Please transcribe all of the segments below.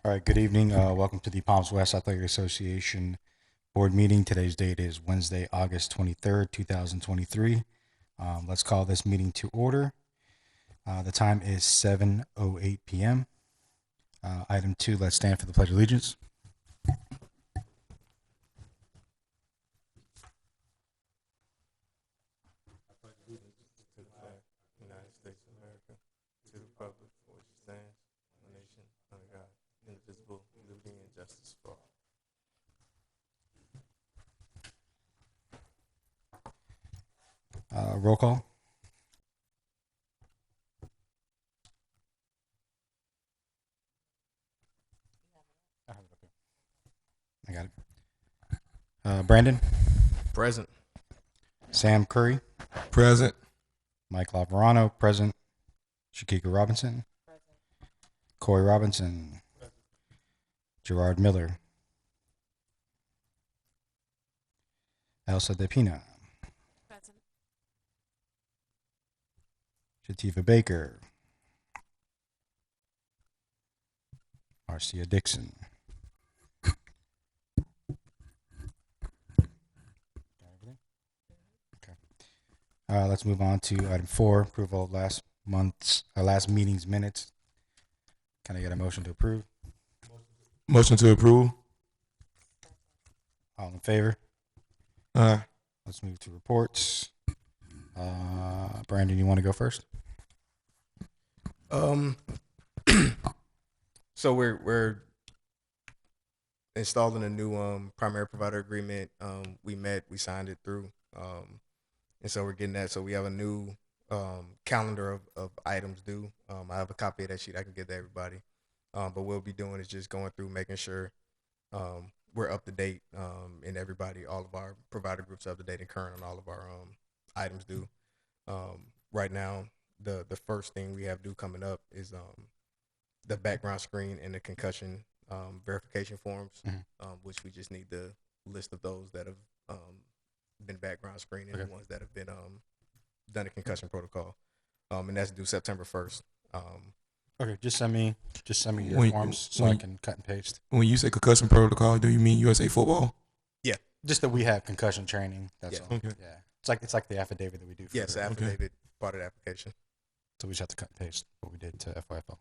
All right, good evening. Welcome to the Palms West Athletic Association board meeting. Today's date is Wednesday, August 23rd, 2023. Let's call this meeting to order. The time is 7:08 p.m. Item 2, let's stand for the Pledge of Allegiance. United States of America, to the republic for which it stands, one nation, under God, indivisible, with liberty and justice for all. Roll call. I got it. Brandon, Present. Sam Curry, Present. Mike Laverano, present. Shakika Robinson, Corey Robinson, Gerard Miller, Elsa DePina, Present. Shatifa Baker, Marcia Dixon. Okay. Let's move on to item 4, approval of last meeting's minutes. Can I get a motion to approve? Motion to approve. All in favor? Aye. Let's move to reports. Brandon, you want to go first? So we're installing a new primary provider agreement. We signed it through, and so we're getting that. So we have a new calendar of items due. I have a copy of that sheet I can get to everybody. But what we'll be doing is just going through, making sure we're up to date, and all of our provider groups are up to date and current on all of our items due. Right now, the first thing we have due coming up is the background screen and the concussion verification forms, which we just need the list of those that have been background screened and the ones that have been done a concussion protocol, and that's due September 1st. Okay, just send me your forms so I can cut and paste. When you say concussion protocol, do you mean USA football? Yeah, Just that we have concussion training. That's all. Okay. Yeah, it's like the affidavit that we do. For, yes, the affidavit part of the application. So we just have to cut and paste what we did to FYFL.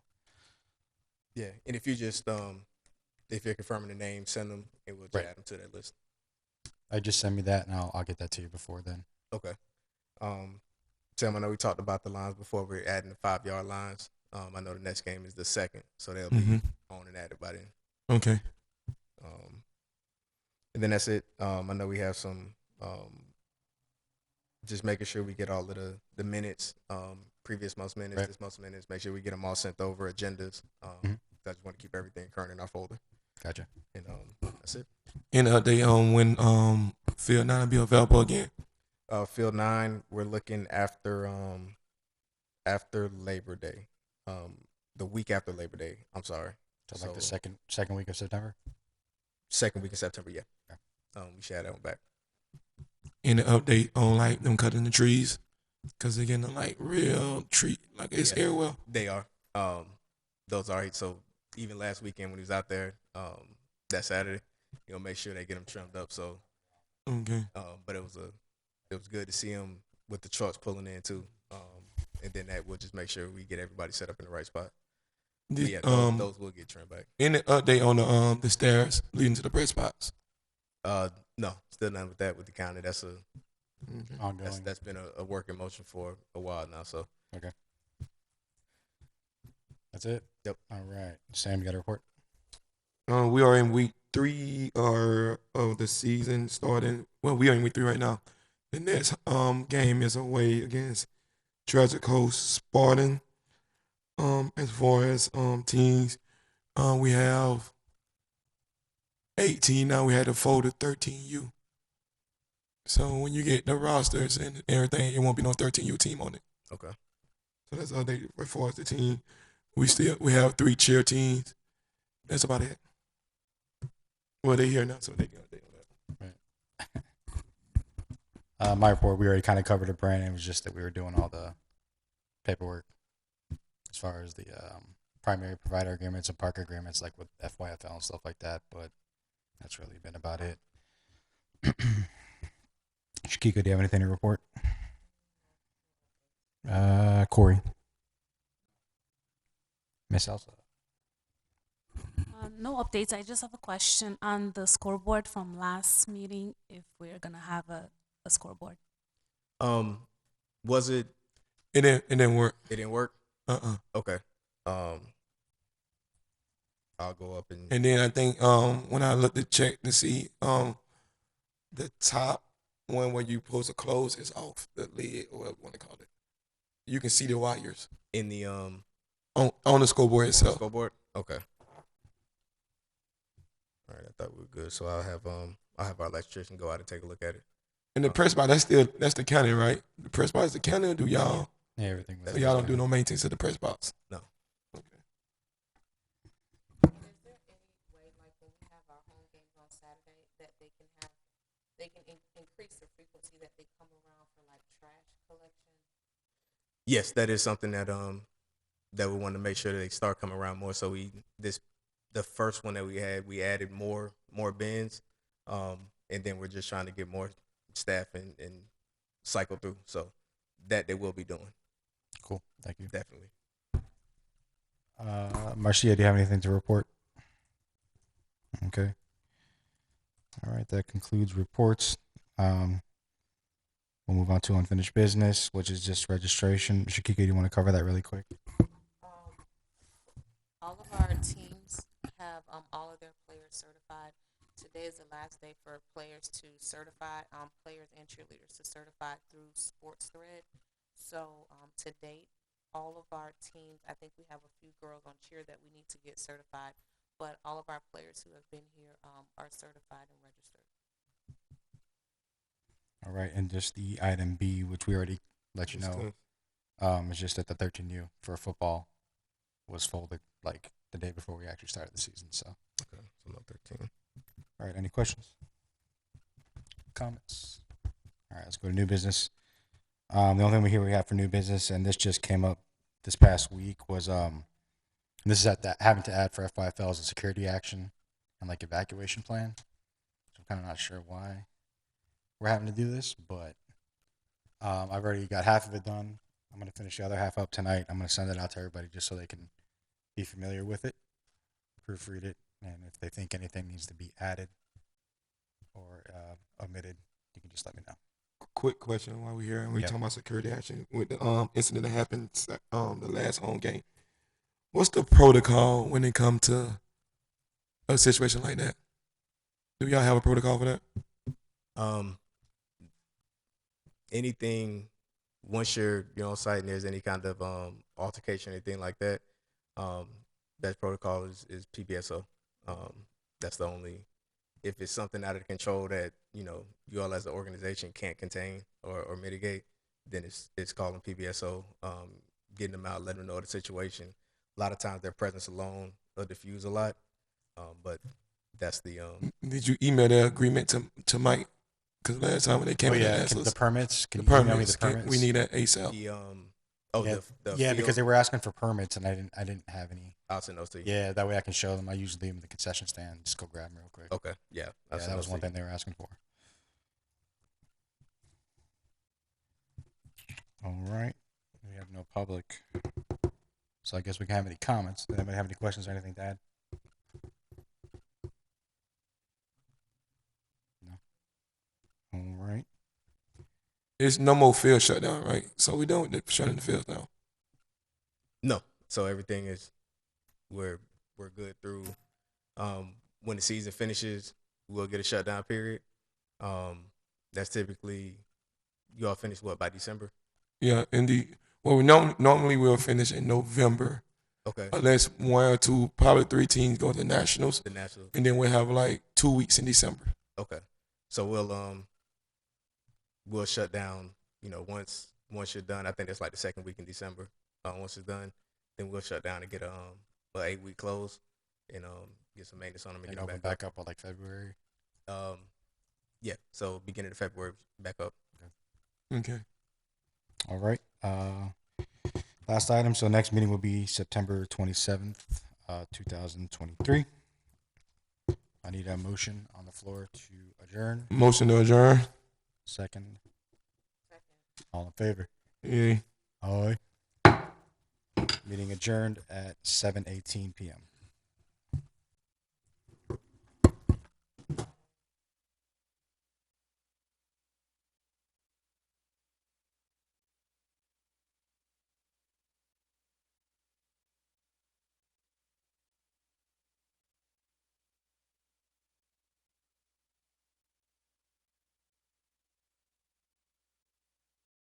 Yeah, and if you just if you're confirming the name, send them, and we'll just add them to that list. Just send me that, and I'll get that to you before then. Okay. Sam, I know we talked about the lines before. We're adding the 5-yard lines. I know the next game is the 2nd, so they'll be on and added by then. Okay. And then that's it. I know we have some just making sure we get all of the minutes, previous month's minutes, this month's minutes, make sure we get them all sent over, agendas. I just want to keep everything current in our folder. Gotcha. And that's it. Any update on when Field 9 will be available again? Field 9, we're looking after Labor Day. The week after Labor Day. I'm sorry. So like the second week of September. Second week of September. Yeah. Okay. We should have that one back. Any update on like them cutting the trees? Cause they're getting like real tree, like it's airwell. They are. Those are. So even last weekend when he was out there, that Saturday, make sure they get them trimmed up. So. Okay. But it was good to see him with the trucks pulling in too. And then that will just make sure we get everybody set up in the right spot. Yeah, those will get trimmed back. Any update on the stairs leading to the bread spots? No, still none with that with the county. That's Ongoing. that's been a work in motion for a while now. So Okay. That's it. Yep. All right, Sam, you got a report? We are in week 3 of the season starting. Well, we are in week 3 right now. The next game is away against Tragic Coast Spartan. As far as teams, we have 18 now. We had to fold to 13U. So when you get the rosters and everything, it won't be no 13U team on it. okay. So that's updated as far as the team. We have 3 cheer teams. That's about it. Well, they're here now, so they can update on that. Right. My report, we already kind of covered it, Brandon. It was just that we were doing all the paperwork as far as the primary provider agreements and park agreements like with FYFL and stuff like that, but that's really been about it. Shakika, do you have anything to report? Corey. Miss Elsa. No updates. I just have a question on the scoreboard from last meeting. If we're gonna have a scoreboard. Was it? It didn't work. It didn't work. Okay. I'll go up and. And then I think when I looked to check to see the top one where you supposed to close is off the lid or whatever you want to call it. You can see the wires In the on the scoreboard itself. scoreboard. Okay. All right, I thought we were good. So I'll have our electrician go out and take a look at it. And the press box, that's the county, right? The press box is the county, or do y'all? Yeah, everything was. So y'all don't do no maintenance of the press box? No. Okay. Is there any way, like when we have our home games on Saturday, that they can increase the frequency that they come around for like trash collection? Yes, that is something that we want to make sure that they start coming around more. So the first one that we had, we added more bins, and then we're just trying to get more staff and cycle through. So that they will be doing. Cool. Thank you. Definitely. Marcia, do you have anything to report? Okay. All right, that concludes reports. We'll move on to unfinished business, which is just registration. Shakika, do you want to cover that really quick? All of our teams have all of their players certified. Today is the last day for players to certify, players and cheerleaders to certify through SportsThread. So to date, all of our teams, I think we have a few girls on cheer that we need to get certified, but all of our players who have been here are certified and registered. All right, and just the item B, which we already let you know, it's just that the 13U for football was folded like the day before we actually started the season. So, Okay. So no 13. all right, any questions? Comments? All right, let's go to new business. The only thing we have for new business, and this just came up this past week, was this is having to add for FYFL as a security action and like evacuation plan. So I'm kind of not sure why we're having to do this, but I've already got half of it done. I'm going to finish the other half up tonight. I'm going to send it out to everybody just so they can be familiar with it, proofread it, and if they think anything needs to be added or omitted, you can just let me know. Quick question while we're here and we're Yep. talking about security action with the incident that happened the last home game. What's the protocol when it comes to a situation like that? Do y'all have a protocol for that? Anything once you're on site and there's any kind of altercation or anything like that, best protocol is PBSO. That's the only, if it's something out of control that you all as an organization can't contain or mitigate, then it's calling PBSO, getting them out, letting them know the situation. A lot of times their presence alone will diffuse a lot, but that's the Did you email the agreement to Mike? Because last time when they came in and asked us, the permits. Can the you email me permits, the permits? we need that ASAP. the yeah, field, because they were asking for permits and I didn't have any. I'll send those to you. Yeah, that way I can show them. I usually leave them at the concession stand. Just go grab them real quick. Okay. Yeah. I'll Yeah, send that was those one to thing they were asking for. All right. We have no public. So I guess we can have any comments. Does anybody have any questions or anything to add? No. All right. It's no more field shutdown, right? So we don't shutting the field down. No. So everything is we're good through when the season finishes, we'll get a shutdown period. That's typically you all finish what by December? Yeah, we normally we'll finish in November, Okay. unless one or two, probably three teams go to nationals, The national. and then we'll have like 2 weeks in December. Okay. So we'll shut down, once you're done. I think that's like the second week in December. Once it's done, then we'll shut down and get a 8-week close and get some maintenance on them and And get them open back back up by like February. up. Yeah. So beginning of February back up. Okay. All right. Last item. So next meeting will be September 27th, 2023. I need a motion on the floor to adjourn. Motion to adjourn. Second. All in favor? Yeah. Aye. Meeting adjourned at 7:18 p.m.